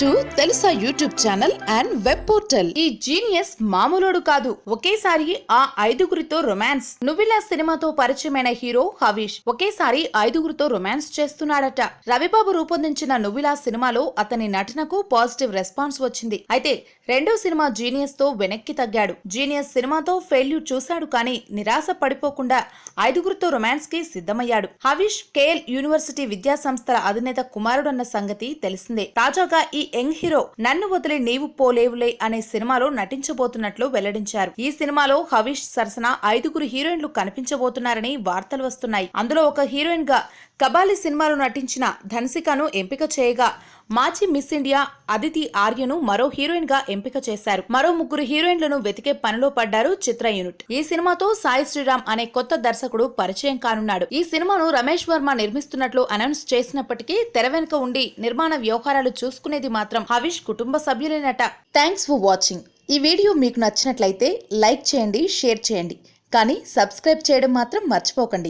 To తెలుసా YouTube channel and web portal. ఈ genius మామూలోడు కాదు. ఒకేసారి ఆ 5గురితో రొమాన్స్. నువ్విలా సినిమాతో పరిచయమైన హీరో హవీష్ ఒకేసారి 5గురితో రొమాన్స్ చేస్తున్నాడట. రవిబాబు రూపొందించిన నువ్విలా సినిమాలో అతని నటనకు పాజిటివ్ రెస్పాన్స్ వచ్చింది. అయితే రెండో సినిమా జీనియస్ తో వెనక్కి తగ్గాడు. జీనియస్ సినిమాతో ఫెయిల్యూర్ చూశాడు కానీ నిరాశ పడిపోకుండా 5గురితో రొమాన్స్ కి సిద్ధమయ్యాడు. హవీష్ కేఎల్ యూనివర్సిటీ విద్యా సంస్థల అధినేత కుమారుడన్న సంగతి తెలిసిందే. తాజాగా ఈ యంగ్ హీరో నన్ను వదిలి నీవు పోలేవులే అనే సినిమాలో నటించబోతున్నట్లు వెల్లడించారు. ఈ సినిమాలో హవీష్ సరసన 5గురు హీరోయిన్లు కనిపించబోతున్నారని వార్తలు వస్తున్నాయి. అందులో ఒక హీరోయిన్ గా కబాలి సినిమాలో నటించిన ధన్సికను ఎంపిక చేయగా మాజీ మిస్ ఇండియా అదితి ఆర్యను మరో హీరోయిన్ గా ఎంపిక చేశారు. మరో 3 హీరోయిన్లను వెతికే పనిలో పడ్డారు చిత్ర యూనిట్. ఈ సినిమాతో సాయి శ్రీరామ్ అనే కొత్త దర్శకుడు పరిచయం కానున్నాడు. ఈ సినిమాను రమేష్ వర్మ నిర్మిస్తున్నట్లు అనౌన్స్ చేసినప్పటికీ తెర వెనుక ఉండి నిర్మాణ వ్యవహారాలు చూసుకునేది మాత్రం హవీష్ కుటుంబ సభ్యులేనట. Thanks for watching. ఈ వీడియో మీకు నచ్చినట్లయితే లైక్ చేయండి, షేర్ చేయండి, కానీ సబ్స్క్రైబ్ చేయడం మాత్రం మర్చిపోకండి.